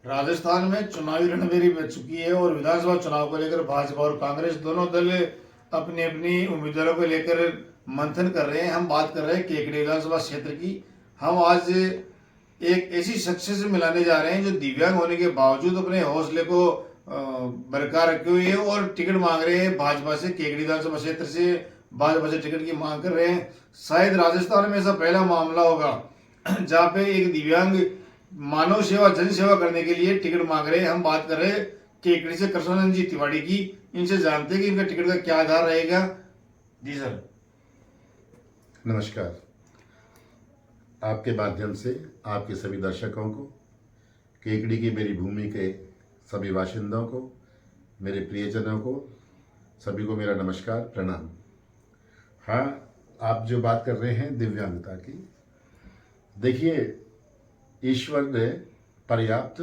राजस्थान में चुनावी रणभेरी बच चुकी है और विधानसभा चुनाव को लेकर भाजपा और कांग्रेस दोनों दल अपनी अपनी उम्मीदवारों को लेकर मंथन कर रहे हैं। हम बात कर रहे हैं केकड़ी विधानसभा क्षेत्र की। हम आज एक ऐसी शख्स से मिलाने जा रहे हैं जो दिव्यांग होने के बावजूद अपने हौसले को बरकरार रखे हुए है और टिकट मांग रहे हैं भाजपा से। केकड़ी विधानसभा क्षेत्र से भाजपा से टिकट की मांग कर रहे हैं। शायद राजस्थान में ऐसा पहला मामला होगा जहाँ पे एक दिव्यांग मानव सेवा जन सेवा करने के लिए टिकट मांग रहे हैं। हम बात कर रहे हैं केकड़ी से कृष्णानंद जी तिवारी की। इनसे जानते हैं कि इनका टिकट का क्या आधार रहेगा। जी सर नमस्कार। आपके माध्यम से आपके सभी दर्शकों को, केकड़ी की मेरी भूमि के सभी बाशिंदों को, मेरे प्रियजनों को, सभी को मेरा नमस्कार, प्रणाम। हाँ, आप जो बात कर रहे हैं दिव्यांगता की, देखिए ईश्वर ने पर्याप्त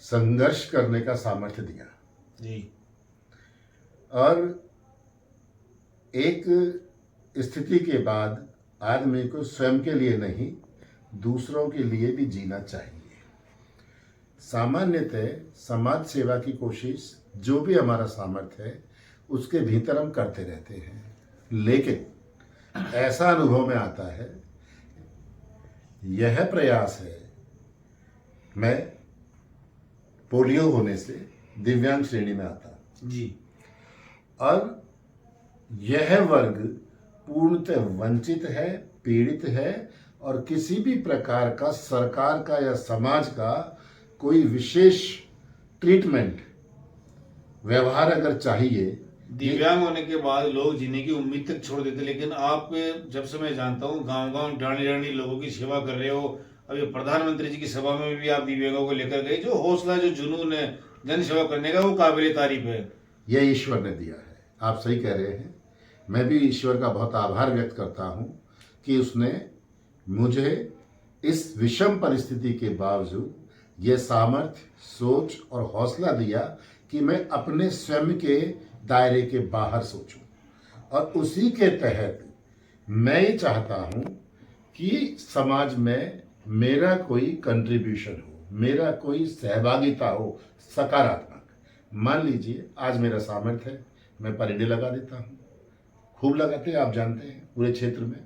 संघर्ष करने का सामर्थ्य दिया जी। और एक स्थिति के बाद आदमी को स्वयं के लिए नहीं, दूसरों के लिए भी जीना चाहिए। सामान्यतः समाज सेवा की कोशिश जो भी हमारा सामर्थ्य है उसके भीतर हम करते रहते हैं, लेकिन ऐसा अनुभव में आता है, यह प्रयास है, मैं पोलियो होने से दिव्यांग श्रेणी में आता जी। और यह वर्ग पूर्णतः वंचित है, पीड़ित है और किसी भी प्रकार का सरकार का या समाज का कोई विशेष ट्रीटमेंट, व्यवहार अगर चाहिए। दिव्यांग होने के बाद लोग जीने की उम्मीद तक छोड़ देते, लेकिन आप जब से मैं जानता हूँ गांव गांव डाणी डाणी लोगों की सेवा कर रहे हो। अभी प्रधानमंत्री जी की सभा में भी आप दिव्यांगों को लेकर गए। जो हौसला, जो जुनून है जन सेवा करने का, वो काबिल तारीफ है। यह ईश्वर ने दिया है, आप सही कह रहे हैं। मैं भी ईश्वर का बहुत आभार व्यक्त करता हूँ कि उसने मुझे इस विषम परिस्थिति के बावजूद यह सामर्थ्य, सोच और हौसला दिया कि मैं अपने स्वयं के दायरे के बाहर सोचूं और उसी के तहत मैं ये चाहता हूँ कि समाज में मेरा कोई कंट्रीब्यूशन हो, मेरा कोई सहभागिता हो, सकारात्मक। मान लीजिए आज मेरा सामर्थ्य है, मैं परिडे लगा देता हूँ, खूब लगाते हैं, आप जानते हैं पूरे क्षेत्र में,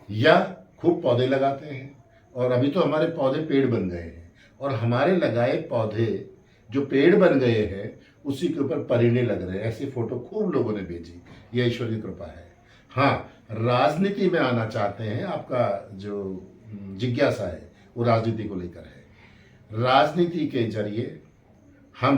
या खूब पौधे लगाते हैं। और अभी तो हमारे पौधे पेड़ बन गए हैं और हमारे लगाए पौधे जो पेड़ बन गए हैं उसी के ऊपर परिंदे लग रहे हैं। ऐसी फोटो खूब लोगों ने भेजी, यह ईश्वर की कृपा है। हाँ, राजनीति में आना चाहते हैं, आपका जो जिज्ञासा है वो राजनीति को लेकर है। राजनीति के जरिए हम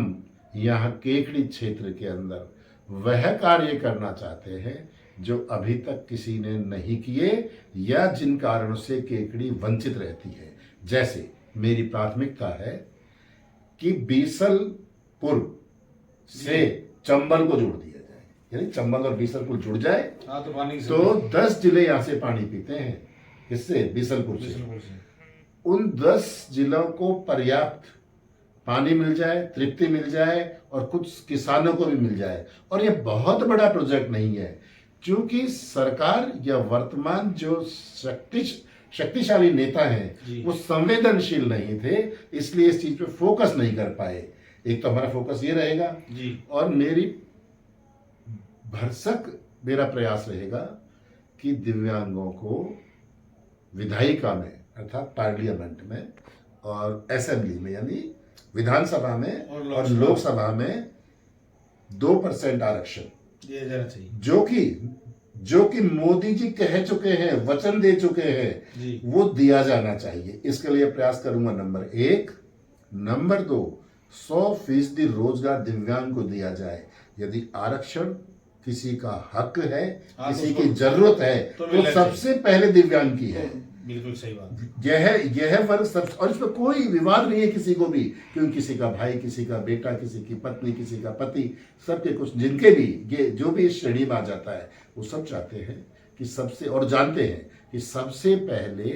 यहाँ केकड़ी क्षेत्र के अंदर वह कार्य करना चाहते हैं जो अभी तक किसी ने नहीं किए या जिन कारणों से केकड़ी वंचित रहती है। जैसे मेरी प्राथमिकता है कि बीसलपुर से चंबल को जोड़ दिया जाए, यानी चंबल और बीसलपुर जुड़ जाए। हाँ, तो पानी तो 10 जिले यहाँ से पानी पीते हैं, किससे? बीसलपुर से। उन 10 जिलों को पर्याप्त पानी मिल जाए, तृप्ति मिल जाए और कुछ किसानों को भी मिल जाए। और ये बहुत बड़ा प्रोजेक्ट नहीं है, क्योंकि सरकार या वर्तमान जो शक्तिशाली नेता हैं वो संवेदनशील नहीं थे, इसलिए इस चीज पे फोकस नहीं कर पाए। एक तो हमारा फोकस ये रहेगा जी। और मेरा प्रयास रहेगा कि दिव्यांगों को विधायिका में अर्थात पार्लियामेंट में और असेंबली में यानी विधानसभा में और लोकसभा में 2% आरक्षण दिया जाना चाहिए, जो कि मोदी जी कह चुके हैं, वचन दे चुके हैं, वो दिया जाना चाहिए। इसके लिए प्रयास करूंगा, नंबर 1। नंबर 2, 100% रोजगार दिव्यांग को दिया जाए। यदि आरक्षण किसी का हक है, किसी की जरूरत है, तो सबसे पहले दिव्यांग की है। बिल्कुल सही बात। यह वर्ग सब, और इसमें कोई विवाद नहीं है किसी को भी, क्योंकि किसी का भाई, किसी का बेटा, किसी की पत्नी, किसी का पति, सबके कुछ जिनके भी ये जो भी इस श्रेणी में आ जाता है वो सब चाहते हैं कि सबसे, और जानते हैं कि सबसे पहले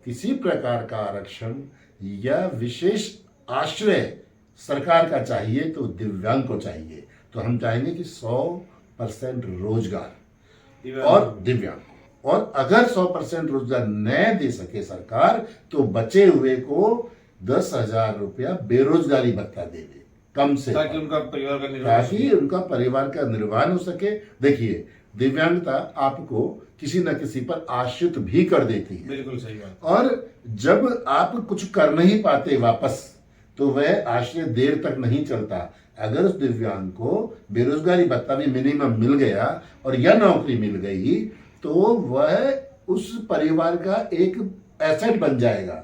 किसी प्रकार का आरक्षण या विशेष आश्रय सरकार का चाहिए तो दिव्यांग को चाहिए। तो हम चाहेंगे कि 100% रोजगार और दिव्यांग, और अगर 100% रोजगार न दे सके सरकार तो बचे हुए को 10,000 रुपया बेरोजगारी भत्ता देवे, कम से ताकि कम, उनका परिवार का निर्वाह हो ताकि सके। उनका परिवार का निर्वाह हो सके। देखिए, दिव्यांगता आपको किसी न किसी पर आश्रित भी कर देती है, बिल्कुल सही बात। और जब आप कुछ कर नहीं पाते वापस, तो वह आश्रय देर तक नहीं चलता। अगर उस दिव्यांग को बेरोजगारी भत्ता भी मिनिमम मिल गया और यह नौकरी मिल गई, तो वह उस परिवार का एक एसेट बन जाएगा।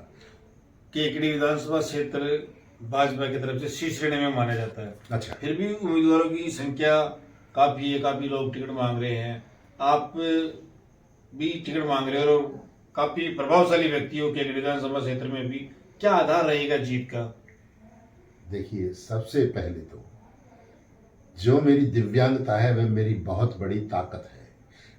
केकड़ी विधानसभा क्षेत्र भाजपा की तरफ से शीर्ष श्रेणी में माना जाता है। अच्छा, फिर भी उम्मीदवारों की संख्या काफी है, काफी लोग टिकट मांग रहे हैं। आप भी टिकट मांग रहे हो और काफी प्रभावशाली व्यक्ति हो केकड़ी विधानसभा क्षेत्र में भी, क्या आधार रहेगा जीत का? देखिए, सबसे पहले तो जो मेरी दिव्यांगता है वह मेरी बहुत बड़ी ताकत है,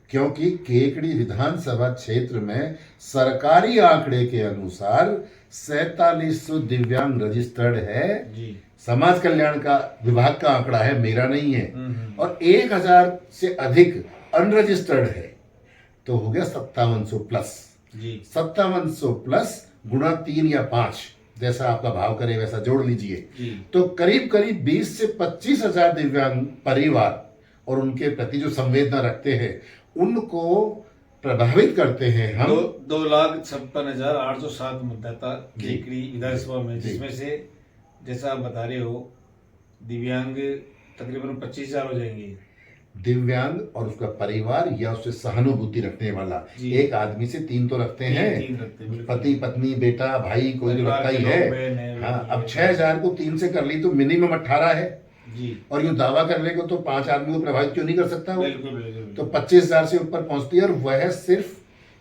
क्योंकि केकड़ी विधानसभा क्षेत्र में सरकारी आंकड़े के अनुसार 4700 दिव्यांग रजिस्टर्ड है। जी। समाज कल्याण का विभाग का आंकड़ा है, मेरा नहीं है। और 1000 से अधिक अनरजिस्टर्ड है, तो हो गया 5700 प्लस। जी। 5700 प्लस गुणा 3 या 5, जैसा आपका भाव करे वैसा जोड़ लीजिए। जी। तो करीब करीब 20 से 25,000 दिव्यांग परिवार और उनके प्रति जो संवेदना रखते हैं, उनको प्रभावित करते हैं हम। 2,56,807 मतदाता जी। केकड़ी विधानसभा में, जी। जिसमें से जैसा आप बता रहे हो दिव्यांग तकरीबन 25,000 हो जाएंगे। दिव्यांग और उसका परिवार या उससे सहानुभूति रखने वाला, जी। एक आदमी से 3 तो रखते हैं, तीन रखते हैं, बिल्कुल। पति पत्नी बेटा भाई कोई तो परिवार रखता ही के लोग, बहन है। है, हाँ, बेटी अब है। 6,000 को 3 से कर ली तो मिनिमम 18 है। जी। और यूं दावा करने को तो 5 आदमी को प्रभावित क्यों नहीं कर सकता वो? बिल्कुल बिल्कुल। तो 25,000 से ऊपर पहुंचती है, और वह सिर्फ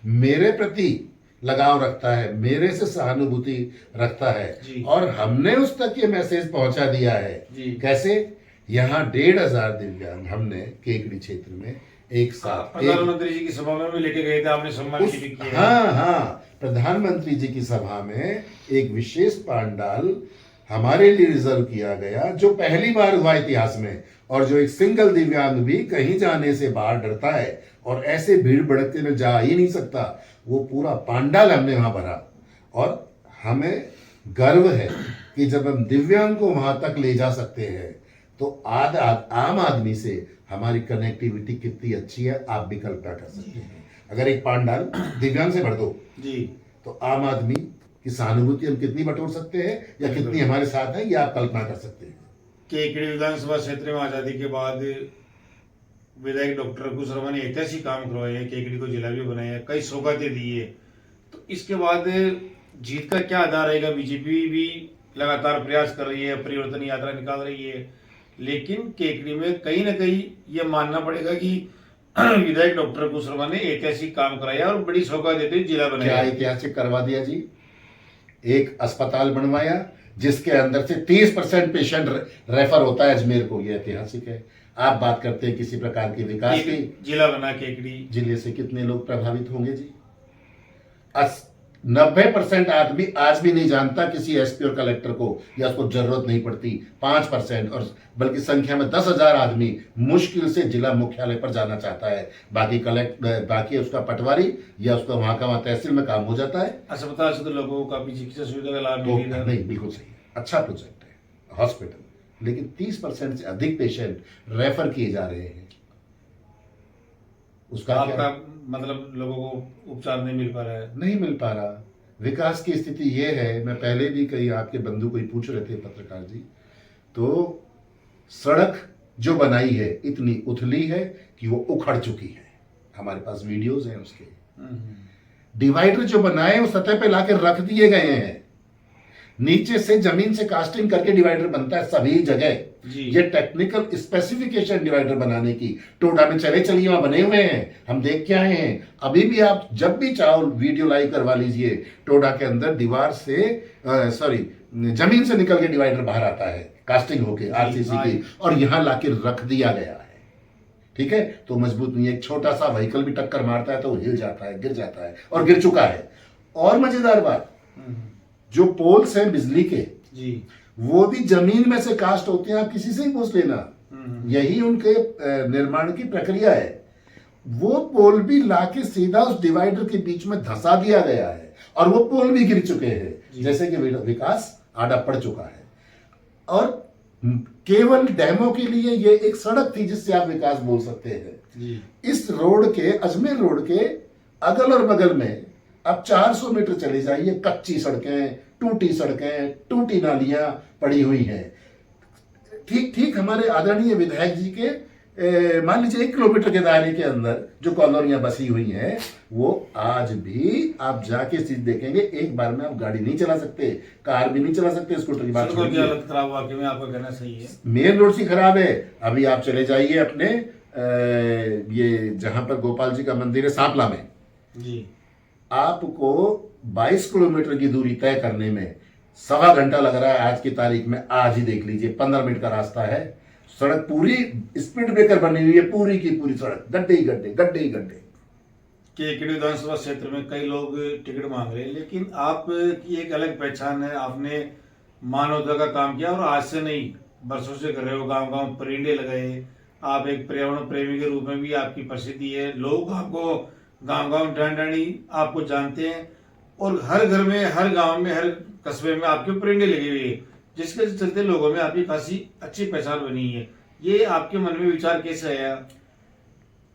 मेरे प्रति लगाव रखता है, मेरे से सहानुभूति रखता है। जी। और हमने उस तक ये मैसेज पहुंचा दिया है। जी। कैसे? यहाँ 1,500 दिव्यांग हमने केकड़ी क्षेत्र में एक साथ प्रधानमंत्री जी की सभा में भी लेके गए थे, आपने सम्मान भी किया है। हाँ हाँ, प्रधानमंत्री जी की सभा में एक विशेष पंडाल हमारे लिए रिजर्व किया गया, जो पहली बार हुआ इतिहास में, और जो एक सिंगल दिव्यांग भी कहीं जाने से बाहर डरता है और ऐसे भीड़ भड़कते में जा ही नहीं सकता, वो पूरा पंडाल हमने वहां भरा। और हमें गर्व है कि जब हम दिव्यांग को वहां तक ले जा सकते हैं, तो आम आदमी से हमारी कनेक्टिविटी कितनी अच्छी है, आप भी कल्पना कर सकते हैं। अगर एक पंडाल दिव्यांग से भर दो जी, तो आम आदमी की सहानुभूति हम कितनी बटोर सकते हैं या कितनी हमारे साथ है, ये आप कल्पना कर सकते हैं। केकड़ी विधानसभा क्षेत्र में आजादी के बाद विधायक डॉक्टर रघु शर्मा ने ऐतिहासिक काम करवाए हैं, केकड़ी को जिला भी बनाया है, कई सौगातें दी है। तो इसके बाद जीत का क्या आधार रहेगा? बीजेपी भी लगातार प्रयास कर रही है, परिवर्तन यात्रा निकाल रही है, लेकिन केकड़ी में कहीं ना कहीं ये मानना पड़ेगा कि विधायक डॉक्टर रघु शर्मा ने ऐतिहासिक काम कराया और बड़ी सौगात देते हुए जिला क्या बनाया। ऐतिहासिक करवा दिया जी? एक अस्पताल बनवाया जिसके अंदर से 30% पेशेंट रेफर होता है अजमेर को, ये ऐतिहासिक है। आप बात करते हैं किसी प्रकार के विकास की, जिला बना केकड़ी, जिले से कितने लोग प्रभावित होंगे जी? 90% आदमी आज भी नहीं जानता किसी एसपी और कलेक्टर को, या उसको जरूरत नहीं पड़ती। 5% और बल्कि संख्या में 10,000 आदमी मुश्किल से जिला मुख्यालय पर जाना चाहता है। बाकी उसका पटवारी या उसका वहां का तहसील में काम हो जाता है। अस्पताल से तो लोगों को काफी चिकित्सा सुविधा का लाभ तो मिल रहा है। नहीं, बिल्कुल सही है, अच्छा प्रोजेक्ट है हॉस्पिटल, लेकिन 30% से अधिक पेशेंट रेफर किए जा रहे हैं। उसका आपका क्या? मतलब लोगों को उपचार नहीं मिल पा रहा है। नहीं मिल पा रहा। विकास की स्थिति ये है, मैं पहले भी कहीं आपके बंधु कोई पूछ रहे थे पत्रकार जी, तो सड़क जो बनाई है इतनी उथली है कि वो उखड़ चुकी है। हमारे पास वीडियोस हैं उसके। डिवाइडर जो बनाए वो सतह पे लाके रख दिए गए हैं, नीचे से जमीन से कास्टिंग करके डिवाइडर बनता है सभी जगह। ये टेक्निकल स्पेसिफिकेशन डिवाइडर बनाने की टोडा में चलिए वहां बने हुए हैं, हम देख के आए हैं। अभी भी आप जब भी चाहो वीडियो लाइव करवा लीजिए, टोडा के अंदर दीवार से जमीन से निकल के डिवाइडर बाहर आता है कास्टिंग होके आरसीसी की, और यहां लाके रख दिया गया है। ठीक है, तो मजबूत नहीं है। एक छोटा सा व्हीकल भी टक्कर मारता है तो वो हिल जाता है, गिर जाता है, और गिर चुका है। और मजेदार बात, जो पोल्स हैं बिजली के जी, वो भी जमीन में से कास्ट होते हैं, आप किसी से ही पूछ लेना, यही उनके निर्माण की प्रक्रिया है। वो पोल भी लाके सीधा उस डिवाइडर के बीच में धंसा दिया गया है, और वो पोल भी गिर चुके हैं। जैसे कि विकास आड़ा पड़ चुका है। और केवल डैमों के लिए ये एक सड़क थी जिससे आप विकास बोल सकते हैं। जी। इस रोड के, अजमेर रोड के अगल और बगल में अब 400 मीटर चले जाइए, कच्ची सड़कें, टूटी नालियां पड़ी हुई हैं। ठीक ठीक हमारे आदरणीय विधायक जी के मान लीजिए 1 किलोमीटर के दायरे के अंदर जो कॉलोनियां बसी हुई हैं, वो आज भी आप जाके चीज देखेंगे, एक बार में आप गाड़ी नहीं चला सकते, कार भी नहीं चला सकते, स्कूटर की बात सड़कों की हालत खराब वाकई में आपका कहना सही है। मेन रोड सी खराब है। अभी आप चले जाइए अपने ये जहां पर गोपाल जी का मंदिर है सांपला में, जी, आपको 22 किलोमीटर की दूरी तय करने में 1.25 घंटा लग रहा है आज की तारीख में। आज ही देख लीजिए, 15 मिनट का रास्ता है। सड़क पूरी स्पीड ब्रेकर बनी हुई है, पूरी की पूरी सड़क, गड्ढे ही गड्ढे, गड्ढे ही गड्ढे। केकड़ी विधानसभा क्षेत्र में कई लोग टिकट मांग रहे हैं, लेकिन आपकी एक अलग पहचान है। आपने मानवता का काम किया और आज से नहीं, बरसों से कर रहे हो। गांव गांव परिंदे लगाए, आप एक पर्यावरण प्रेमी के रूप में भी आपकी प्रसिद्धि है। लोग आपको गांव गांव डांडी आपको जानते हैं, और हर घर में, हर गांव में, हर कस्बे में आपके परिंदे लगे हुए हैं, जिसके चलते लोगों में आपकी खासी अच्छी पहचान बनी है। ये आपके मन में विचार कैसे आया?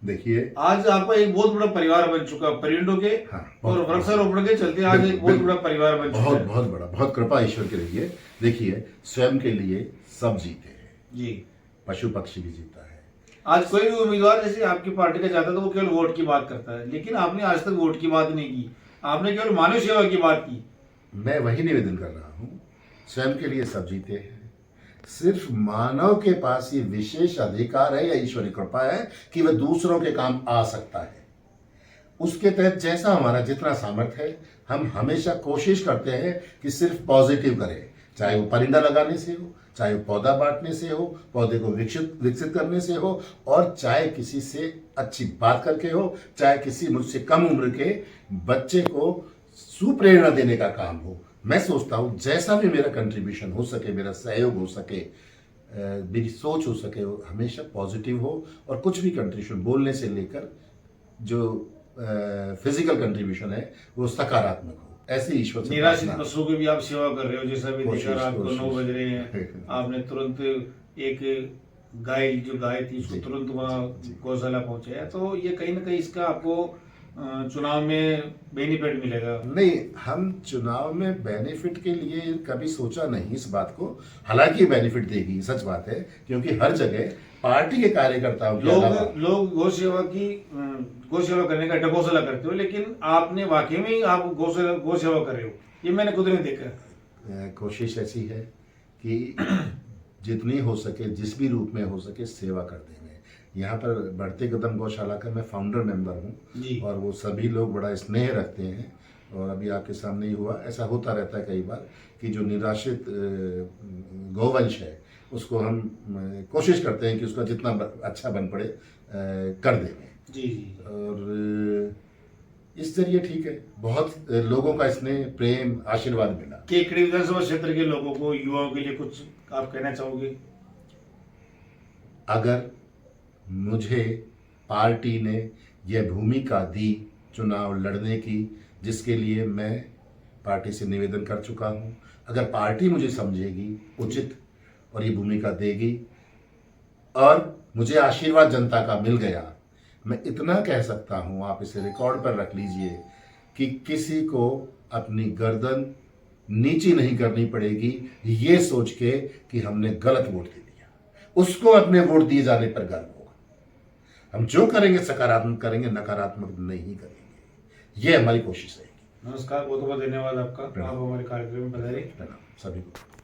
देखिए, आज आपका एक बहुत बड़ा परिवार बन चुका परिंदों के, हाँ, और वृक्षारोपण के चलते आज एक बहुत बड़ा परिवार बन चुका है। बहुत बड़ा, बहुत कृपा ईश्वर की रही है। देखिए, स्वयं के लिए सब जीते हैं जी, पशु पक्षी भी जीता है। आज कोई भी उम्मीदवार जैसे आपकी पार्टी का चाहता है तो वो केवल वोट की बात करता है, लेकिन आपने आज तक वोट की बात नहीं की, आपने केवल मानव सेवा की बात की। मैं वही निवेदन कर रहा हूं, स्वयं के लिए सब जीते हैं। सिर्फ मानव के पास ये विशेष अधिकार है या ईश्वरी कृपा है कि वह दूसरों के काम आ सकता है। उसके तहत जैसा हमारा जितना सामर्थ्य है, हम हमेशा कोशिश करते हैं कि सिर्फ पॉजिटिव करें, चाहे वो परिंदा लगाने से हो, चाहे वो पौधा बांटने से हो, पौधे को विकसित करने से हो, और चाहे किसी से अच्छी बात करके हो, चाहे किसी मुझसे कम उम्र के बच्चे को सुप्रेरणा देने का काम हो। मैं सोचता हूं जैसा भी मेरा कंट्रीब्यूशन हो सके, मेरा सहयोग हो सके, मेरी सोच हो सके, वो हमेशा पॉजिटिव हो, और कुछ भी कंट्रीब्यूशन बोलने से लेकर जो फिजिकल कंट्रीब्यूशन है वो सकारात्मक हो। ऐसे ईश्वर से निराश्रित पशुओं की भी आप सेवा कर रहे हो, जैसा भी देखा रात को 9 बज रहे हैं, कोशिश। आपने तुरंत एक जो गाय थी उसको तुरंत वहाँ गौशाला पहुंचाया। तो ये कहीं ना कहीं इसका आपको चुनाव में बेनिफिट मिलेगा। नहीं, हम चुनाव में बेनिफिट के लिए कभी सोचा नहीं इस बात को। हालांकि बेनिफिट देगी, सच बात है, क्योंकि हर जगह पार्टी के कार्यकर्ताओं के अलावा लोग गौ सेवा करने का गौशाला करते हो, लेकिन आपने वाकई में ही आप गौ सेवा कर रहे हो, ये मैंने खुद नहीं देखा। कोशिश ऐसी है कि जितनी हो सके, जिस भी रूप में हो सके, सेवा कर देंगे। यहाँ पर बढ़ते कदम गौशाला का मैं फाउंडर मेंबर हूँ, और वो सभी लोग बड़ा स्नेह रखते हैं। और अभी आपके सामने ही हुआ, ऐसा होता रहता है कई बार कि जो निराश्रित गौवंश है उसको हम कोशिश करते हैं कि उसका जितना अच्छा बन पड़े कर देंगे। जी जी। और इस जरिए ठीक है, बहुत लोगों का स्नेह, प्रेम, आशीर्वाद मिला। केकड़ी विधानसभा क्षेत्र के लोगों को, युवाओं के लिए कुछ आप कहना चाहोगे? अगर मुझे पार्टी ने यह भूमिका दी चुनाव लड़ने की, जिसके लिए मैं पार्टी से निवेदन कर चुका हूं, अगर पार्टी मुझे समझेगी उचित और ये भूमिका देगी, और मुझे आशीर्वाद जनता का मिल गया, मैं इतना कह सकता हूं, आप इसे रिकॉर्ड पर रख लीजिए, कि किसी को अपनी गर्दन नीची नहीं करनी पड़ेगी ये सोच के कि हमने गलत वोट दे दिया। उसको अपने वोट दिए जाने पर गर्व होगा। हम जो करेंगे सकारात्मक करेंगे, नकारात्मक नहीं करेंगे। ये हमारी कोशिश रहेगी। नमस्कार, बहुत बहुत धन्यवाद आपका, आप हमारे कार्यक्रम में पधारे। सभी को।